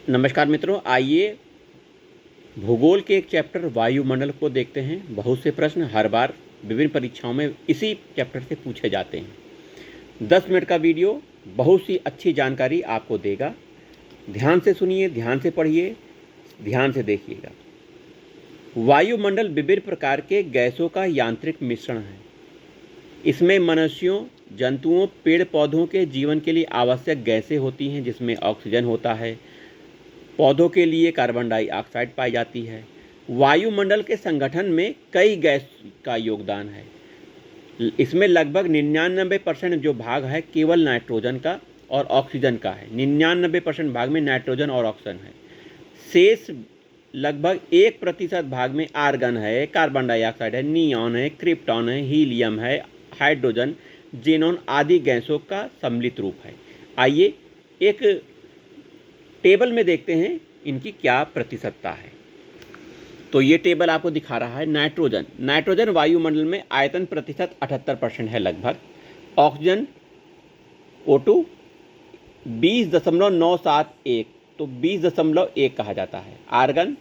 नमस्कार मित्रों, आइए भूगोल के एक चैप्टर वायुमंडल को देखते हैं। बहुत से प्रश्न हर बार विभिन्न परीक्षाओं में इसी चैप्टर से पूछे जाते हैं। 10 मिनट का वीडियो बहुत सी अच्छी जानकारी आपको देगा। ध्यान से सुनिए, ध्यान से पढ़िए, ध्यान से देखिएगा। वायुमंडल विभिन्न प्रकार के गैसों का यांत्रिक मिश्रण है। इसमें मनुष्यों, जंतुओं, पेड़ पौधों के जीवन के लिए आवश्यक गैसें होती हैं, जिसमें ऑक्सीजन होता है। पौधों के लिए कार्बन डाइऑक्साइड पाई जाती है। वायुमंडल के संगठन में कई गैस का योगदान है। इसमें लगभग 99% जो भाग है केवल नाइट्रोजन का और ऑक्सीजन का है। 99% भाग में नाइट्रोजन और ऑक्सीजन है। शेष लगभग 1% भाग में आर्गन है, कार्बन डाइऑक्साइड है, नियॉन है, क्रिप्टॉन है, हीलियम है, हाइड्रोजन, जेनॉन आदि गैसों का सम्मिलित रूप है। आइए एक टेबल में देखते हैं इनकी क्या प्रतिशतता है। तो ये टेबल आपको दिखा रहा है नाइट्रोजन वायुमंडल में आयतन प्रतिशत 78% है लगभग। ऑक्सीजन O2 20.971, तो 20.1 कहा जाता है। आर्गन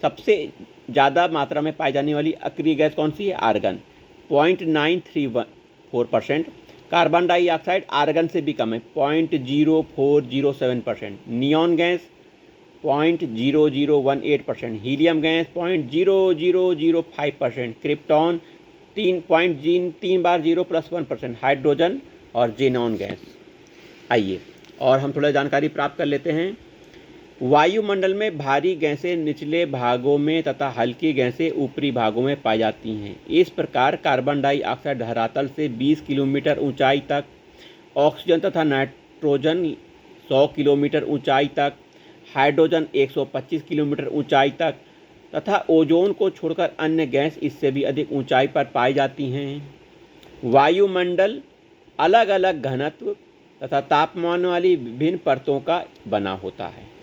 सबसे ज़्यादा मात्रा में पाई जाने वाली अक्रिय गैस कौन सी है? आर्गन 0.934%। कार्बन डाइऑक्साइड आर्गन से भी कम है 0.0407%। Neon gas 0.0018%। Helium gas 0.0005%। Krypton 3 बार 0+1%। हाइड्रोजन और जेनॉन गैस। आइए और हम थोड़ा जानकारी प्राप्त कर लेते हैं। वायुमंडल में भारी गैसें निचले भागों में तथा हल्की गैसें ऊपरी भागों में पाई जाती हैं। इस प्रकार कार्बन डाइऑक्साइड धरातल से 20 किलोमीटर ऊंचाई तक, ऑक्सीजन तथा नाइट्रोजन 100 किलोमीटर ऊंचाई तक, हाइड्रोजन 125 किलोमीटर ऊंचाई तक तथा ओजोन को छोड़कर अन्य गैस इससे भी अधिक ऊंचाई पर पाई जाती हैं। वायुमंडल अलग अलग घनत्व तथा तापमान वाली विभिन्न परतों का बना होता है।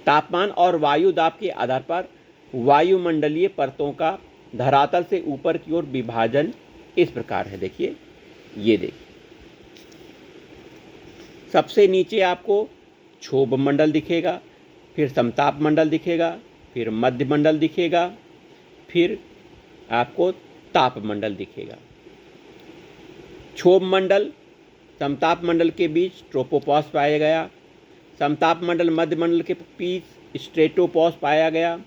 तापमान और वायु दाब के आधार पर वायुमंडलीय परतों का धरातल से ऊपर की ओर विभाजन इस प्रकार है। देखिए, ये देखिए, सबसे नीचे आपको क्षोभ मंडल दिखेगा, फिर समताप मंडल दिखेगा, फिर मध्य मंडल दिखेगा, फिर आपको ताप मंडल दिखेगा। क्षोभ मंडल समताप मंडल के बीच ट्रोपोपॉज पाया गया। समताप मंडल मध्य मंडल के बीच स्ट्रेटोपॉज पाया गया।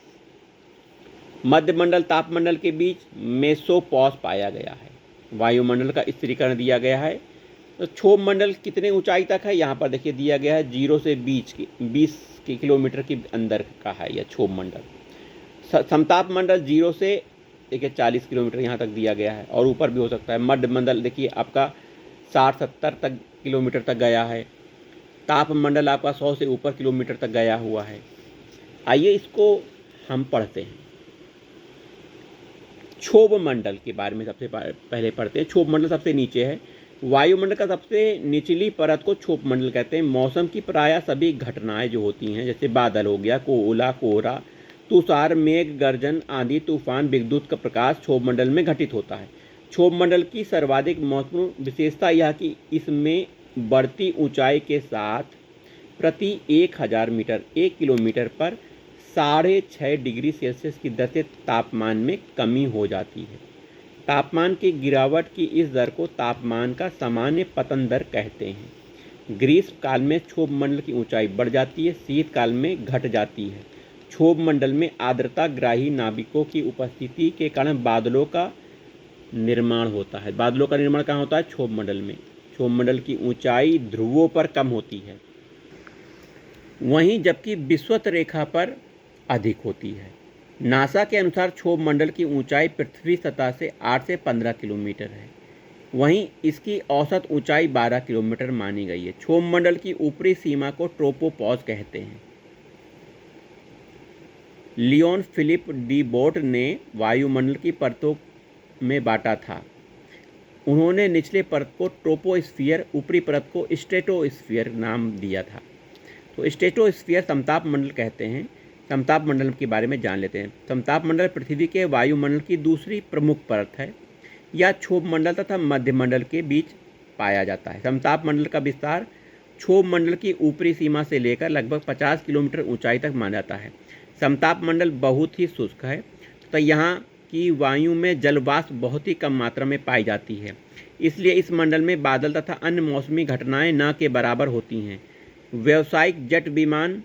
मध्य मंडल ताप मंडल के बीच मेसोपॉज पाया गया है। वायुमंडल का स्थिरीकरण दिया गया है। तो क्षोभ मंडल कितने ऊंचाई तक है? यहाँ पर देखिए दिया गया है 0 से 20 किलोमीटर के अंदर का है यह क्षोभ मंडल। समताप मंडल 0 से देखिए 40 किलोमीटर यहाँ तक दिया गया है, और ऊपर भी हो सकता है। मध्य मंडल देखिए आपका 60-70 तक किलोमीटर तक गया है। ताप मंडल आपका 100 से ऊपर किलोमीटर तक गया हुआ है। आइए इसको हम पढ़ते हैं। क्षोभ मंडल के बारे में सबसे पहले पढ़ते हैं। क्षोभ मंडल सबसे नीचे है। वायुमंडल का सबसे निचली परत को क्षोभ मंडल कहते हैं। मौसम की प्रायः सभी घटनाएं जो होती हैं, जैसे बादल हो गया, ओला, कोहरा, तुषार, मेघ, गर्जन, आंधी, तूफान, विद्युत का प्रकाश क्षोभ मंडल में घटित होता है। क्षोभ मंडल की सर्वाधिक महत्वपूर्ण विशेषता यह कि इसमें बढ़ती ऊंचाई के साथ प्रति 1000 मीटर 1 किलोमीटर पर 6.5 डिग्री सेल्सियस की दर से तापमान में कमी हो जाती है। तापमान की गिरावट की इस दर को तापमान का सामान्य पतन दर कहते हैं। ग्रीष्म काल में क्षोभ मंडल की ऊंचाई बढ़ जाती है, शीतकाल में घट जाती है। क्षोभ मंडल में आर्द्रता ग्राही नाभिकों की उपस्थिति के कारण बादलों का निर्माण होता है। बादलों का निर्माण कहाँ होता है? क्षोभ मंडल में। क्षोभ मंडल की ऊंचाई ध्रुवों पर कम होती है, वहीं जबकि विषुवत रेखा पर अधिक होती है। नासा के अनुसार क्षोभ मंडल की ऊंचाई पृथ्वी सतह से 8 से 15 किलोमीटर है, वहीं इसकी औसत ऊंचाई 12 किलोमीटर मानी गई है। क्षोभ मंडल की ऊपरी सीमा को ट्रोपोपॉज कहते हैं। लियोन फिलिप डी बोट ने वायुमंडल की परतों में बांटा था। उन्होंने निचले परत को ट्रोपोस्फियर, ऊपरी परत को स्ट्रेटोस्फियर नाम दिया था। तो स्ट्रेटोस्फियर समताप मंडल कहते हैं। समताप मंडल के बारे में जान लेते हैं। समताप मंडल पृथ्वी के वायुमंडल की दूसरी प्रमुख परत है। यह क्षोभ मंडल तथा मध्य मंडल के बीच पाया जाता है। समताप मंडल का विस्तार क्षोभ मंडल की ऊपरी सीमा से लेकर लगभग 50 किलोमीटर ऊंचाई तक माना जाता है। समताप मंडल बहुत ही शुष्क है तथा यहाँ की वायु में जलवाष्प बहुत ही कम मात्रा में पाई जाती है, इसलिए इस मंडल में बादल तथा अन्य मौसमी घटनाएं न के बराबर होती हैं। व्यावसायिक जेट विमान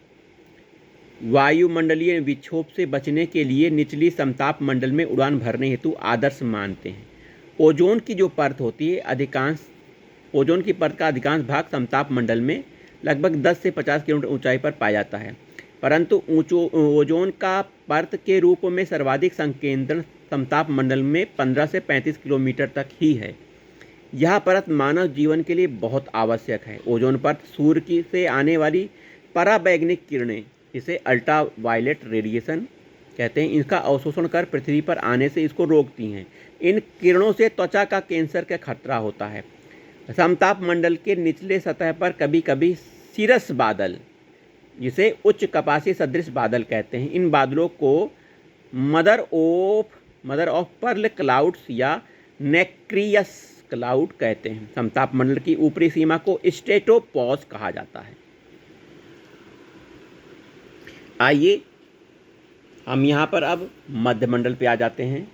वायुमंडलीय विक्षोभ से बचने के लिए निचली समताप मंडल में उड़ान भरने हेतु आदर्श मानते हैं। ओजोन की जो परत होती है, ओजोन की परत का अधिकांश भाग समताप मंडल में लगभग 10 से 50 किलोमीटर ऊंचाई पर पाया जाता है, परंतु ओजोन का परत के रूप में सर्वाधिक संकेंद्रण समताप मंडल में 15 से 35 किलोमीटर तक ही है। यह परत मानव जीवन के लिए बहुत आवश्यक है। ओजोन परत सूर्य से आने वाली पराबैंगनिक किरणें, इसे अल्ट्रा वायलेट रेडिएशन कहते हैं, इनका अवशोषण कर पृथ्वी पर आने से इसको रोकती हैं। इन किरणों से त्वचा का कैंसर का खतरा होता है। समताप मंडल के निचले सतह पर कभी कभी सीरस बादल, जिसे उच्च कपासी सदृश बादल कहते हैं, इन बादलों को मदर ऑफ पर्ल क्लाउड्स या नेक्रियस क्लाउड कहते हैं। समताप मंडल की ऊपरी सीमा को स्ट्रेटोपॉज कहा जाता है। आइए हम यहाँ पर अब मध्यमंडल पे आ जाते हैं।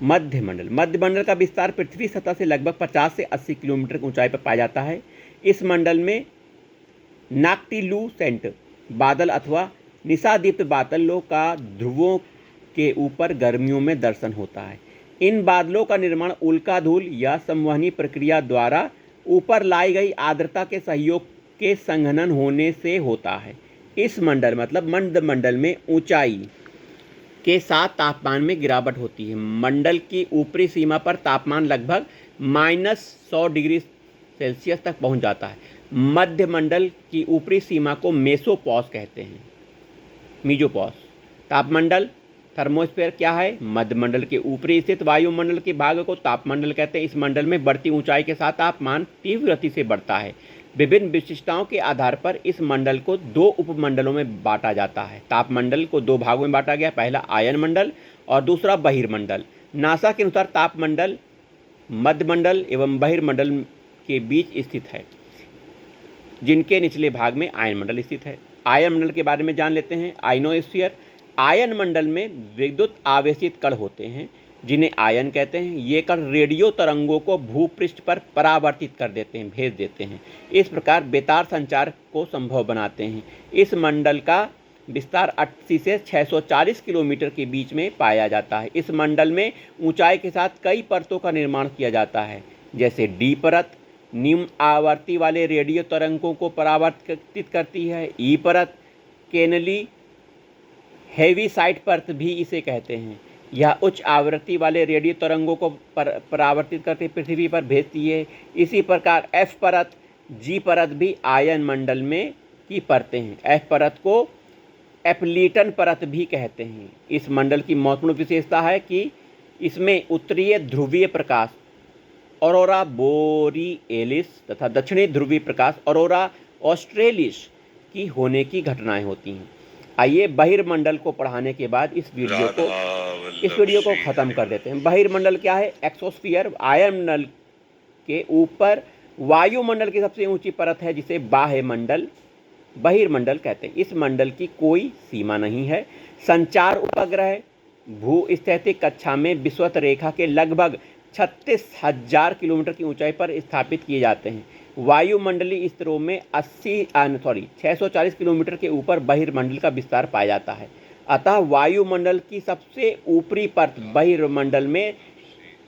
मध्यमंडल का विस्तार पृथ्वी सतह से लगभग 50 से 80 किलोमीटर की ऊंचाई पर पाया जाता है। इस मंडल में नाक्टिलूसेंट बादल अथवा निशादीप्त बादलों का ध्रुवों के ऊपर गर्मियों में दर्शन होता है। इन बादलों का निर्माण उल्का धूल या संवहनी प्रक्रिया द्वारा ऊपर लाई गई आर्द्रता के सहयोग के संघनन होने से होता है। इस मंडल मतलब मध्यमंडल में ऊंचाई के साथ तापमान में गिरावट होती है। मंडल की ऊपरी सीमा पर तापमान लगभग -100 डिग्री सेल्सियस तक पहुंच जाता है। मध्यमंडल की ऊपरी सीमा को मेसोपॉज कहते हैं। मीजोपॉज तापमंडल थर्मोस्फीयर क्या है? मध्यमंडल के ऊपरी स्थित वायुमंडल के भाग को तापमंडल कहते हैं। इस मंडल में बढ़ती ऊंचाई के साथ तापमान तीव्र गति से बढ़ता है। विभिन्न विशिष्टताओं के आधार पर इस मंडल को 2 उपमंडलों में बांटा जाता है। तापमंडल को 2 भागों में बांटा गया, पहला आयन मंडल और दूसरा बहिर्मंडल। नासा के अनुसार तापमंडल मध्यमंडल एवं बहिर्मंडल के बीच स्थित है, जिनके निचले भाग में आयन मंडल स्थित है। आयन मंडल के बारे में जान लेते हैं। आयनोस्फीयर, आयन मंडल में विद्युत आवेशित कण होते हैं जिन्हें आयन कहते हैं। ये कण रेडियो तरंगों को भूपृष्ठ पर परावर्तित कर देते हैं, भेज देते हैं। इस प्रकार बेतार संचार को संभव बनाते हैं। इस मंडल का विस्तार 80 से 640 किलोमीटर के बीच में पाया जाता है। इस मंडल में ऊंचाई के साथ कई परतों का निर्माण किया जाता है, जैसे डी परत निम्न आवर्ती वाले रेडियो तरंगों को परावर्तित करती है। ई परत केनली हेवीसाइड परत भी इसे कहते हैं। यह उच्च आवृत्ति वाले रेडियो तरंगों को परावर्तित करके पृथ्वी पर भेजती है। इसी प्रकार एफ परत, जी परत भी आयन मंडल में की परतें हैं। एफ परत को एप्लीटन परत भी कहते हैं। इस मंडल की महत्वपूर्ण विशेषता है कि इसमें उत्तरीय ध्रुवीय प्रकाश ऑरोरा बोरिएलिस तथा दक्षिणी ध्रुवीय प्रकाश ऑरोरा ऑस्ट्रेलिस की होने की घटनाएं होती हैं। आइए बहिर्मंडल को पढ़ाने के बाद इस वीडियो को ख़त्म कर देते हैं। बहिर्मंडल क्या है? एक्सोस्फीयर आयन मंडल के ऊपर वायुमंडल की सबसे ऊंची परत है, जिसे बाह्य मंडल बहिर्मंडल कहते हैं। इस मंडल की कोई सीमा नहीं है। संचार उपग्रह भूस्थैतिक कक्षा में विषुवत रेखा के लगभग 36,000 किलोमीटर की ऊंचाई पर स्थापित किए जाते हैं। वायुमंडलीय स्तरों में 640 किलोमीटर के ऊपर बहिर्मंडल का विस्तार पाया जाता है। अतः वायुमंडल की सबसे ऊपरी परत बहिर्मंडल में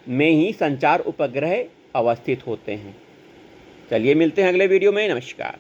ही संचार उपग्रह अवस्थित होते हैं। चलिए मिलते हैं अगले वीडियो में। नमस्कार।